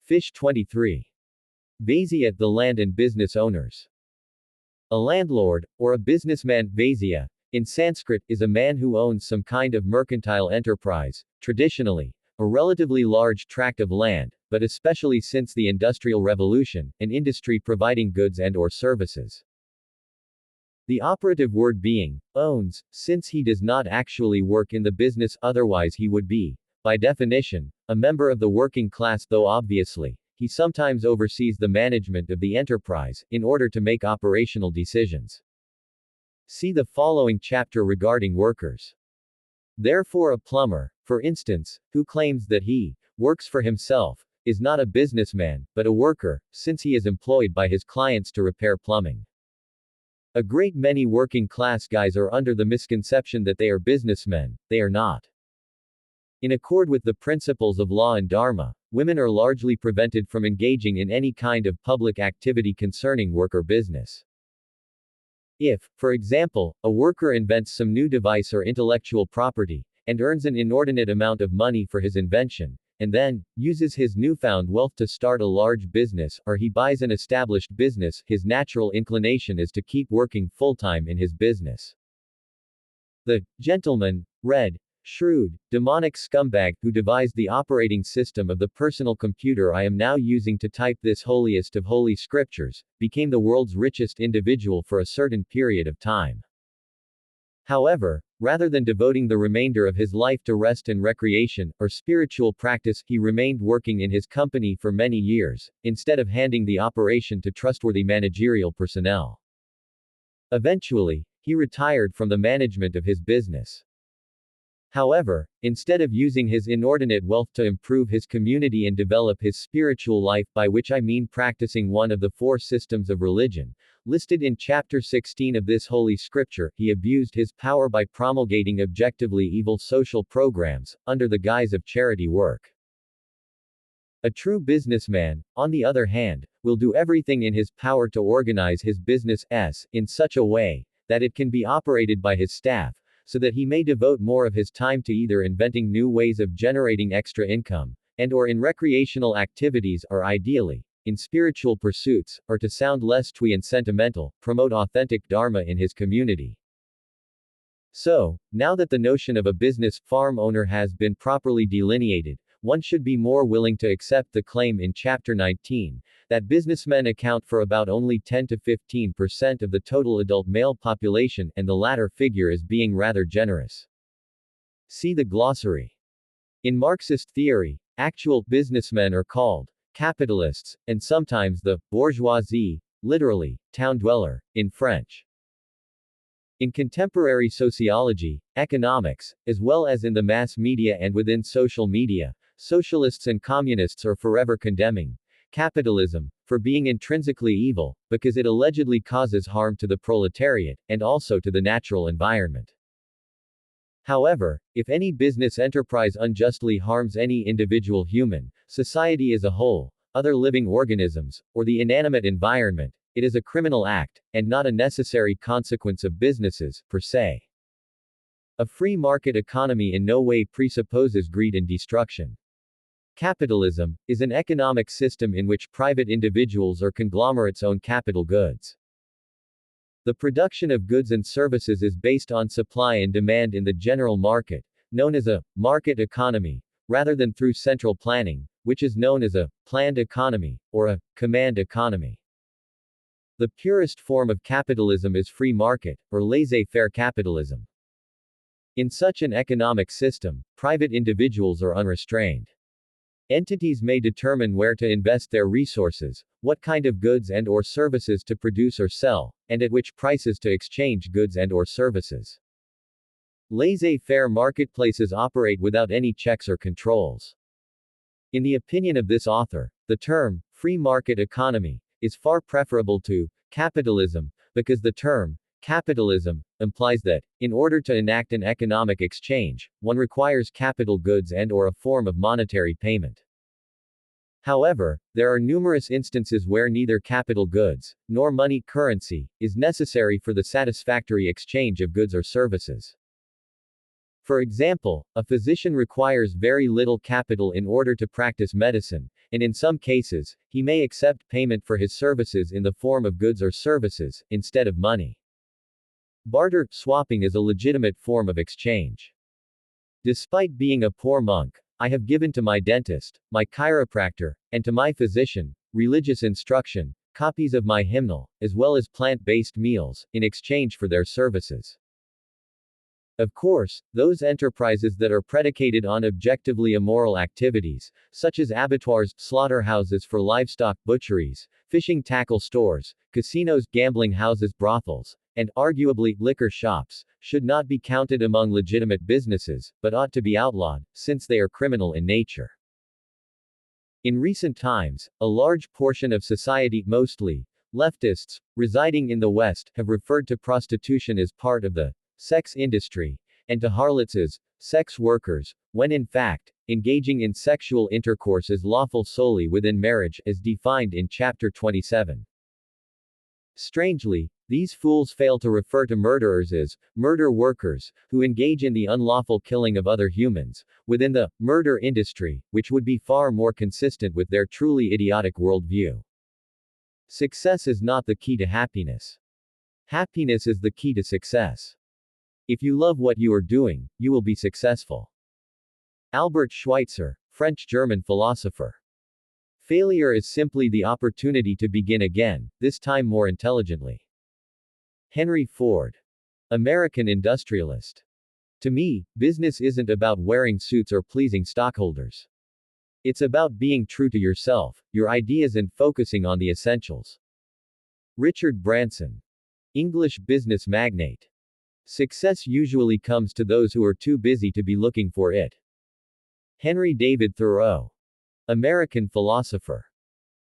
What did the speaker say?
Fish 23. VAIŠYA, the land and business owners. A landlord, or a businessman, VAIŠYA, in Sanskrit, is a man who owns some kind of mercantile enterprise, traditionally, a relatively large tract of land, but especially since the Industrial Revolution, an industry providing goods and/or services. The operative word being, owns, since he does not actually work in the business, otherwise he would be, by definition, a member of the working class, though obviously, he sometimes oversees the management of the enterprise, in order to make operational decisions. See the following chapter regarding workers. Therefore a plumber, for instance, who claims that he works for himself, is not a businessman, but a worker, since he is employed by his clients to repair plumbing. A great many working class guys are under the misconception that they are businessmen. They are not. In accord with the principles of law and dharma, women are largely prevented from engaging in any kind of public activity concerning work or business. If, for example, a worker invents some new device or intellectual property, and earns an inordinate amount of money for his invention, and then uses his newfound wealth to start a large business, or he buys an established business, his natural inclination is to keep working full-time in his business. The gentleman, red, shrewd, demonic scumbag, who devised the operating system of the personal computer I am now using to type this holiest of holy scriptures, became the world's richest individual for a certain period of time. However, rather than devoting the remainder of his life to rest and recreation, or spiritual practice, he remained working in his company for many years, instead of handing the operation to trustworthy managerial personnel. Eventually, he retired from the management of his business. However, instead of using his inordinate wealth to improve his community and develop his spiritual life, by which I mean practicing one of the four systems of religion, listed in chapter 16 of this holy scripture, he abused his power by promulgating objectively evil social programs, under the guise of charity work. A true businessman, on the other hand, will do everything in his power to organize his business in such a way that it can be operated by his staff, so that he may devote more of his time to either inventing new ways of generating extra income, and/or in recreational activities, or ideally, in spiritual pursuits, or to sound less twee and sentimental, promote authentic dharma in his community. So, now that the notion of a business farm owner has been properly delineated, one should be more willing to accept the claim in chapter 19, that businessmen account for about only 10 to 15% of the total adult male population, and the latter figure is being rather generous. See the glossary. In Marxist theory, actual businessmen are called capitalists, and sometimes the bourgeoisie, literally, town dweller, in French. In contemporary sociology, economics, as well as in the mass media and within social media, socialists and communists are forever condemning capitalism for being intrinsically evil, because it allegedly causes harm to the proletariat, and also to the natural environment. However, if any business enterprise unjustly harms any individual human, society as a whole, other living organisms, or the inanimate environment, it is a criminal act, and not a necessary consequence of businesses, per se. A free market economy in no way presupposes greed and destruction. Capitalism is an economic system in which private individuals or conglomerates own capital goods. The production of goods and services is based on supply and demand in the general market, known as a market economy, rather than through central planning, which is known as a planned economy, or a command economy. The purest form of capitalism is free market, or laissez-faire capitalism. In such an economic system, private individuals are unrestrained. Entities may determine where to invest their resources, what kind of goods and/or services to produce or sell, and at which prices to exchange goods and/or services. Laissez-faire marketplaces operate without any checks or controls. In the opinion of this author, the term free market economy is far preferable to capitalism, because the term capitalism implies that, in order to enact an economic exchange, one requires capital goods and/or a form of monetary payment. However, there are numerous instances where neither capital goods, nor money currency, is necessary for the satisfactory exchange of goods or services. For example, a physician requires very little capital in order to practice medicine, and in some cases, he may accept payment for his services in the form of goods or services, instead of money. Barter swapping is a legitimate form of exchange. Despite being a poor monk, I have given to my dentist, my chiropractor, and to my physician, religious instruction, copies of my hymnal, as well as plant-based meals, in exchange for their services. Of course, those enterprises that are predicated on objectively immoral activities, such as abattoirs, slaughterhouses for livestock, butcheries, fishing tackle stores, casinos, gambling houses, brothels, and, arguably, liquor shops, should not be counted among legitimate businesses, but ought to be outlawed, since they are criminal in nature. In recent times, a large portion of society, mostly leftists, residing in the West, have referred to prostitution as part of the sex industry, and to harlots as sex workers, when in fact, engaging in sexual intercourse is lawful solely within marriage, as defined in Chapter 27. Strangely, these fools fail to refer to murderers as murder workers, who engage in the unlawful killing of other humans, within the murder industry, which would be far more consistent with their truly idiotic worldview. Success is not the key to happiness. Happiness is the key to success. If you love what you are doing, you will be successful. Albert Schweitzer, French-German philosopher. Failure is simply the opportunity to begin again, this time more intelligently. Henry Ford, American industrialist. To me, business isn't about wearing suits or pleasing stockholders. It's about being true to yourself, your ideas, and focusing on the essentials. Richard Branson, English business magnate. Success usually comes to those who are too busy to be looking for it. Henry David Thoreau, American philosopher.